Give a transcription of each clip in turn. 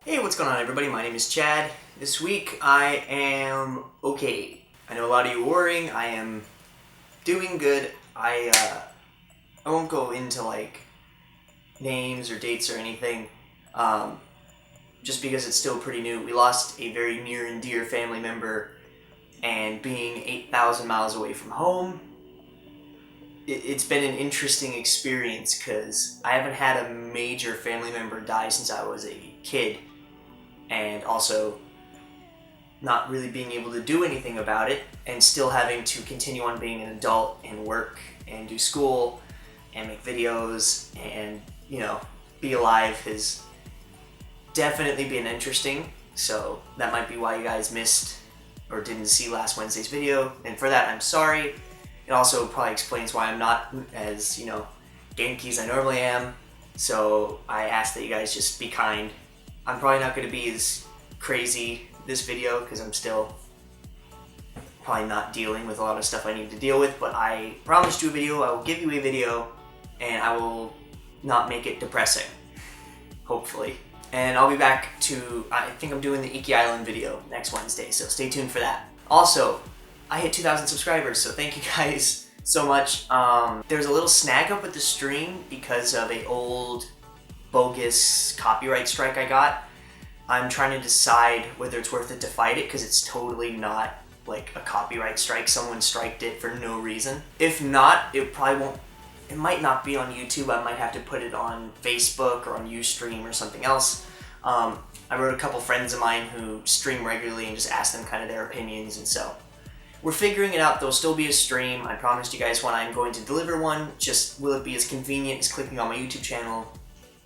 Hey, what's going on everybody? My name is Chad. This week I am okay. I know a lot of you are worrying. I am doing good. I won't go into like names or dates or anything, just because it's still pretty new. We lost a very near and dear family member, and being 8,000 miles away from home, it's been an interesting experience because I haven't had a major family member die since I was a kid. And also not really being able to do anything about it and still having to continue on being an adult and work and do school and make videos and, be alive has definitely been interesting. So that might be why you guys missed or didn't see last Wednesday's video, and for that I'm sorry. It also probably explains why I'm not as, Genki as I normally am. So I ask that you guys just be kind. I'm probably not going to be as crazy this video because I'm still probably not dealing with a lot of stuff I need to deal with, but I promised you a video, I will give you a video, and I will not make it depressing, hopefully. And I'll be back to, I think I'm doing the Iki Island video next Wednesday, so stay tuned for that. Also, I hit 2,000 subscribers, so thank you guys so much. There's a little snag up with the stream because of a old bogus copyright strike I got. I'm trying to decide whether it's worth it to fight it because it's totally not like a copyright strike. Someone striked it for no reason. If not, it might not be on YouTube. I might have to put it on Facebook or on Ustream or something else. I wrote a couple friends of mine who stream regularly and just asked them kind of their opinions, and so we're figuring it out. There'll still be a stream. I promised you guys when I'm going to deliver one. Just will it be as convenient as clicking on my YouTube channel?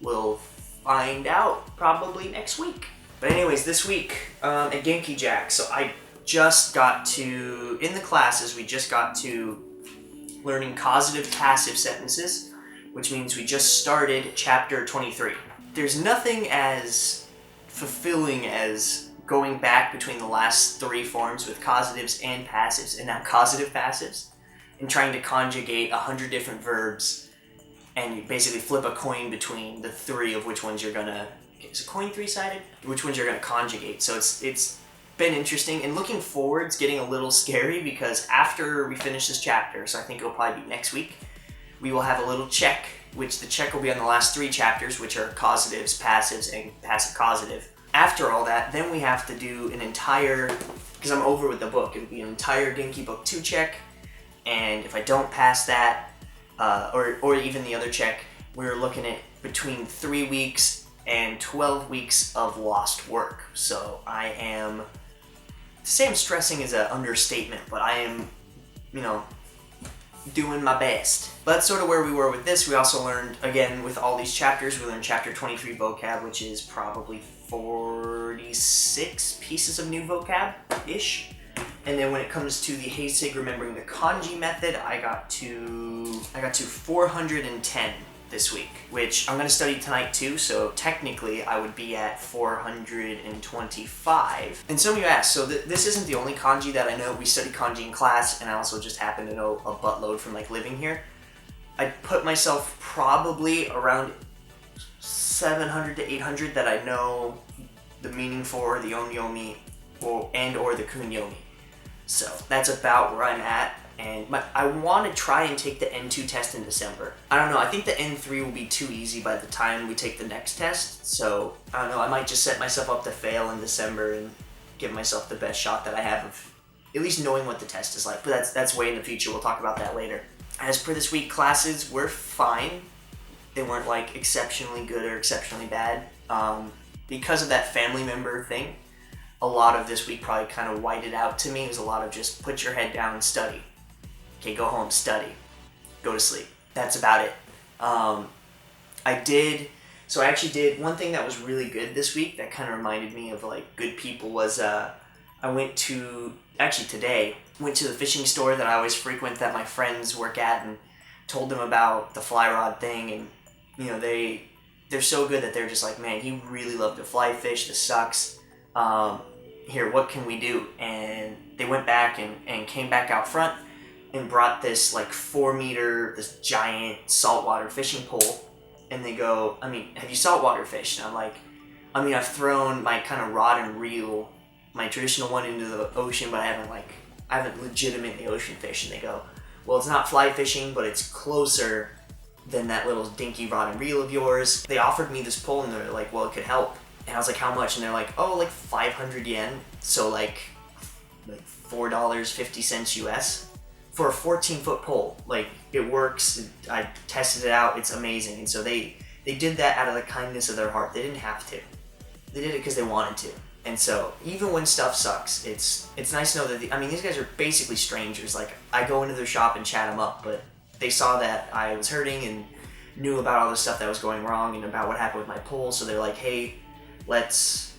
We'll find out probably next week. But anyways, this week at Genki Jack, so I just got to, in the classes, we just got to learning causative passive sentences, which means we just started chapter 23. There's nothing as fulfilling as going back between the last three forms with causatives and passives, and now causative passives, and trying to conjugate 100 different verbs. And you basically flip a coin between the three of which ones you're gonna, is a coin three-sided? Which ones you're gonna conjugate. So it's been interesting, and looking forward's getting a little scary because after we finish this chapter, so I think it'll probably be next week, we will have a little check, which the check will be on the last three chapters, which are causatives, passives, and passive causative. After all that, then we have to do an entire, because I'm over with the book, it'll be an entire Genki Book 2 check, and if I don't pass that, or even the other check, we're looking at between 3 weeks and 12 weeks of lost work. So I am, to say I'm stressing is an understatement, but I am, doing my best. But that's sort of where we were with this. We also learned, again, with all these chapters, we learned chapter 23 vocab, which is probably 46 pieces of new vocab-ish. And then when it comes to the Heisig, remembering the Kanji method, I got to 410 this week, which I'm going to study tonight too, so technically I would be at 425. And some of you asked, so this isn't the only kanji that I know. We study kanji in class, and I also just happen to know a buttload from living here. I put myself probably around 700 to 800 that I know the meaning for, the onyomi, or the kunyomi. So that's about where I'm at, and I want to try and take the N2 test in December. I don't know, I think the N3 will be too easy by the time we take the next test, so I don't know, I might just set myself up to fail in December and give myself the best shot that I have of at least knowing what the test is like, but that's way in the future. We'll talk about that later. As per this week, classes were fine. They weren't exceptionally good or exceptionally bad. Because of that family member thing, a lot of this week probably kind of whited out to me. It was a lot of just put your head down and study. Okay, go home, study. Go to sleep. That's about it. I actually did one thing that was really good this week that kind of reminded me of good people was I went to the fishing store that I always frequent that my friends work at and told them about the fly rod thing, and they're so good that they're just like, man, you really love to fly fish, this sucks. Here, what can we do? And they went back and came back out front and brought this 4 meter, this giant saltwater fishing pole. And they go, have you saltwater fished? And I'm like, I mean, I've thrown my kind of rod and reel, my traditional one, into the ocean, but I haven't legitimately ocean fished. And they go, well, it's not fly fishing, but it's closer than that little dinky rod and reel of yours. They offered me this pole and they're like, well, it could help. And I was like, how much? And they're like, oh, like 500 yen. So like $4.50 US for a 14-foot pole. Like, it works. I tested it out. It's amazing. And so they did that out of the kindness of their heart. They didn't have to. They did it because they wanted to. And so even when stuff sucks, it's nice to know that, these guys are basically strangers. Like, I go into their shop and chat them up, but they saw that I was hurting and knew about all the stuff that was going wrong and about what happened with my pole. So they're like, hey, let's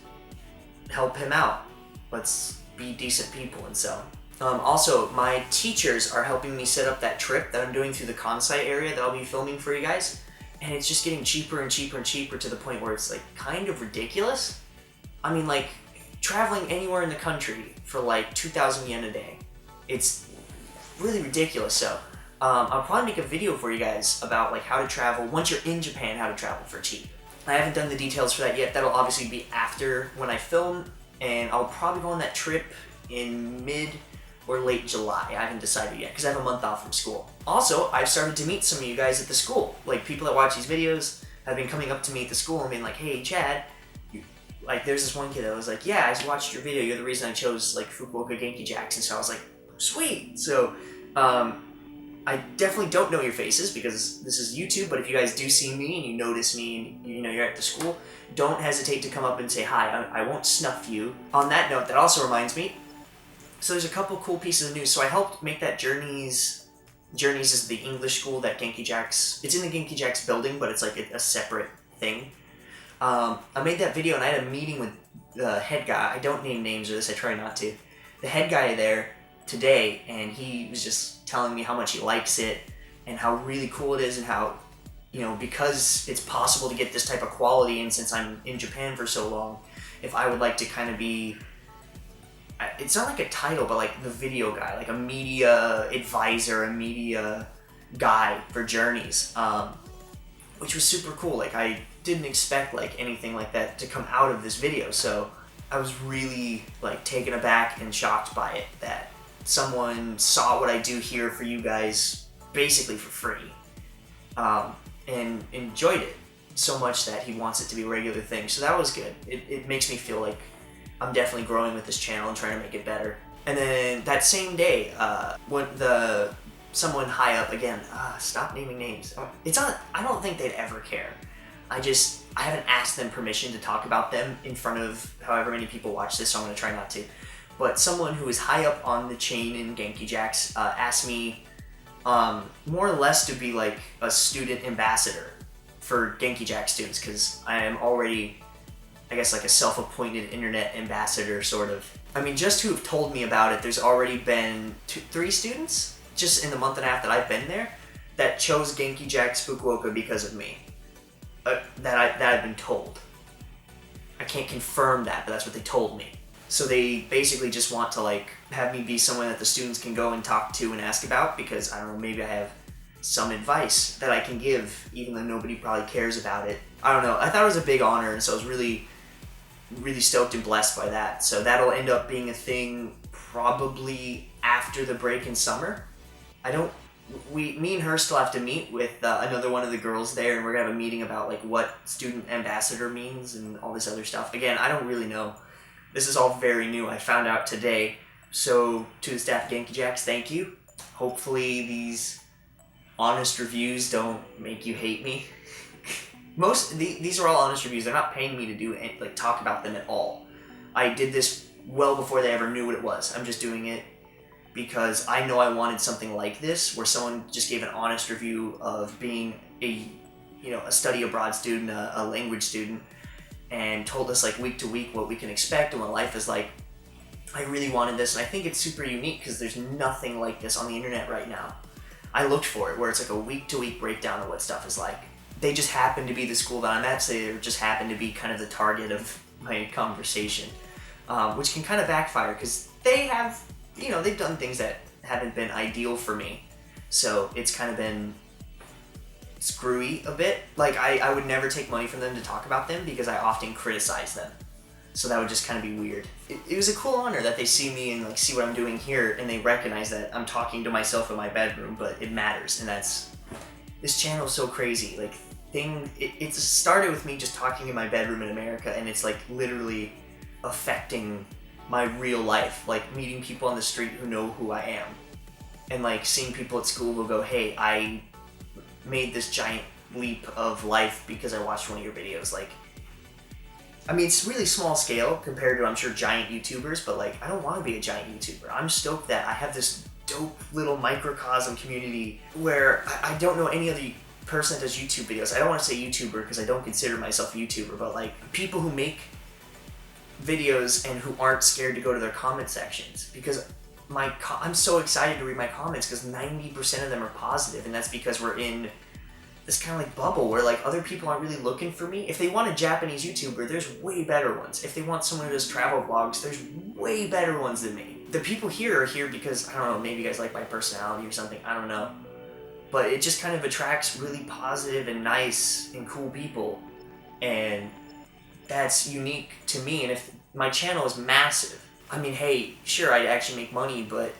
help him out. Let's be decent people. And so also, my teachers are helping me set up that trip that I'm doing through the Kansai area that I'll be filming for you guys. And it's just getting cheaper and cheaper and cheaper to the point where it's like kind of ridiculous. I mean, like, traveling anywhere in the country for like 2,000 yen a day, it's really ridiculous. So I'll probably make a video for you guys about like how to travel once you're in Japan, how to travel for cheap. I haven't done the details for that yet. That'll obviously be after when I film, and I'll probably go on that trip in mid or late July. I haven't decided yet because I have a month off from school. Also, I've started to meet some of you guys at the school. Like, people that watch these videos have been coming up to me at the school and being like, hey, Chad, like, there's this one kid that was like, yeah, I watched your video. You're the reason I chose like Fukuoka Genki Jacks. And so I was like, sweet. So I definitely don't know your faces because this is YouTube, but if you guys do see me and you notice me and you're at the school, don't hesitate to come up and say hi. I won't snuff you. On that note, that also reminds me, so there's a couple cool pieces of news. So I helped make that Journeys is the English school that Genki Jacks, it's in the Genki Jacks building, but it's like a separate thing. I made that video and I had a meeting with the head guy. I don't name names or this, I try not to. The head guy there today, and he was just telling me how much he likes it and how really cool it is, and how, because it's possible to get this type of quality, and since I'm in Japan for so long, if I would like to kind of be, it's not like a title, but like the video guy, like a media advisor, a media guy for Journeys, which was super cool. Like, I didn't expect like anything like that to come out of this video, so I was really like taken aback and shocked by it that someone saw what I do here for you guys basically for free, and enjoyed it so much that he wants it to be a regular thing. So that was good. It makes me feel like I'm definitely growing with this channel and trying to make it better. And then that same day, when someone high up, again, stop naming names. I don't think they'd ever care. I haven't asked them permission to talk about them in front of however many people watch this, so I'm gonna try not to. But someone who is high up on the chain in Genki Jacks asked me more or less to be like a student ambassador for Genki Jack students, because I am already, I guess, like a self-appointed internet ambassador, sort of. I mean, just who have told me about it, there's already been 3 students, just in the month and a half that I've been there, that chose Genki Jacks Fukuoka because of me. That I've been told. I can't confirm that, but that's what they told me. So they basically just want to like have me be someone that the students can go and talk to and ask about, because I don't know, maybe I have some advice that I can give, even though nobody probably cares about it. I don't know. I thought it was a big honor, and so I was really, really stoked and blessed by that. So that'll end up being a thing probably after the break in summer. Me and her still have to meet with another one of the girls there, and we're gonna have a meeting about like what student ambassador means and all this other stuff. Again, I don't really know. This is all very new. I found out today. So to the staff of Genki Jacks, thank you. Hopefully these honest reviews don't make you hate me. These are all honest reviews. They're not paying me to do like talk about them at all. I did this well before they ever knew what it was. I'm just doing it because I know I wanted something like this, where someone just gave an honest review of being a study abroad student, a language student, and told us like week to week what we can expect and what life is like. I really wanted this, and I think it's super unique because there's nothing like this on the internet right now. I looked for it, where it's like a week to week breakdown of what stuff is like. They just happen to be the school that I'm at, so they just happen to be kind of the target of my conversation, which can kind of backfire because they have, they've done things that haven't been ideal for me. So it's kind of been screwy a bit. Like, I would never take money from them to talk about them because I often criticize them. So that would just kind of be weird. It was a cool honor that they see me and like see what I'm doing here, and they recognize that I'm talking to myself in my bedroom, but it matters, and this channel is so crazy. Like, it started with me just talking in my bedroom in America, and it's like literally affecting my real life, like meeting people on the street who know who I am, and like seeing people at school who go, hey, I made this giant leap of life because I watched one of your videos. Like, I mean, it's really small scale compared to, I'm sure, giant YouTubers, but like, I don't want to be a giant YouTuber. I'm stoked that I have this dope little microcosm community where I don't know any other person that does YouTube videos. I don't want to say YouTuber because I don't consider myself a YouTuber, but like people who make videos and who aren't scared to go to their comment sections, because I'm so excited to read my comments because 90% of them are positive, and that's because we're in this kind of like bubble where like other people aren't really looking for me. If they want a Japanese YouTuber, there's way better ones. If they want someone who does travel vlogs, there's way better ones than me. The people here are here because, I don't know, maybe you guys like my personality or something, I don't know. But it just kind of attracts really positive and nice and cool people, and that's unique to me. And if my channel is massive, I mean, hey, sure, I'd actually make money, but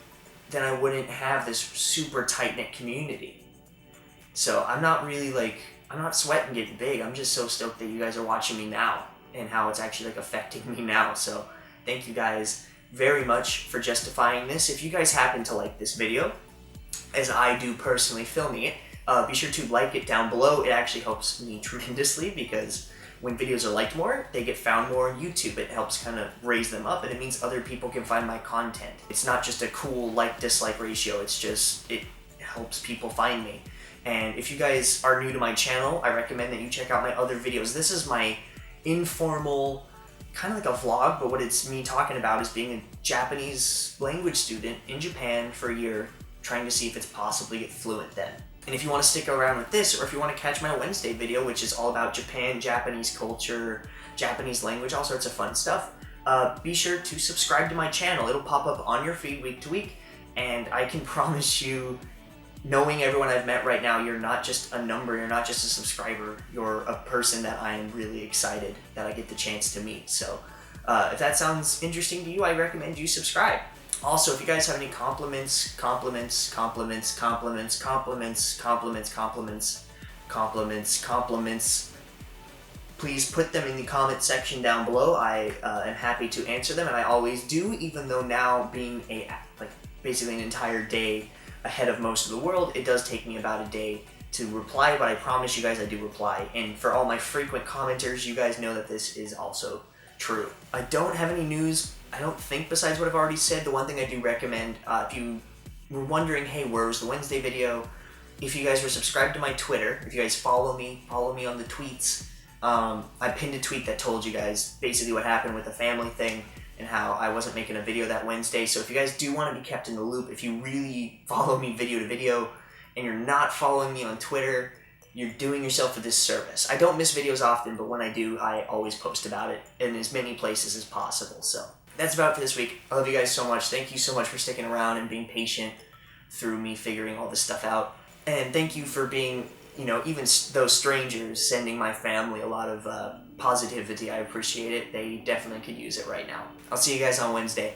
then I wouldn't have this super tight-knit community. So I'm not really like, I'm not sweating getting big. I'm just so stoked that you guys are watching me now and how it's actually like affecting me now. So thank you guys very much for justifying this. If you guys happen to like this video, as I do personally filming it, be sure to like it down below. It actually helps me tremendously because when videos are liked more, they get found more on YouTube. It helps kind of raise them up, and it means other people can find my content. It's not just a cool like-dislike ratio, it's just, it helps people find me. And if you guys are new to my channel, I recommend that you check out my other videos. This is my informal, kind of like a vlog, but what it's me talking about is being a Japanese language student in Japan for a year, trying to see if it's possible to get fluent then. And if you want to stick around with this, or if you want to catch my Wednesday video, which is all about Japan, Japanese culture, Japanese language, all sorts of fun stuff, be sure to subscribe to my channel. It'll pop up on your feed week to week, and I can promise you, knowing everyone I've met right now, you're not just a number, you're not just a subscriber, you're a person that I am really excited that I get the chance to meet. So if that sounds interesting to you, I recommend you subscribe. Also, if you guys have any compliments, please put them in the comment section down below. I am happy to answer them, and I always do, even though now being basically an entire day ahead of most of the world, it does take me about a day to reply, but I promise you guys I do reply. And for all my frequent commenters, you guys know that this is also true. I don't have any news, I don't think, besides what I've already said. The one thing I do recommend, if you were wondering, hey, where was the Wednesday video? If you guys were subscribed to my Twitter, if you guys follow me on the tweets, I pinned a tweet that told you guys basically what happened with the family thing and how I wasn't making a video that Wednesday. So if you guys do want to be kept in the loop, if you really follow me video to video and you're not following me on Twitter, you're doing yourself a disservice. I don't miss videos often, but when I do, I always post about it in as many places as possible. So that's about it for this week. I love you guys so much. Thank you so much for sticking around and being patient through me figuring all this stuff out. And thank you for being, you know, even those strangers, sending my family a lot of positivity. I appreciate it. They definitely could use it right now. I'll see you guys on Wednesday.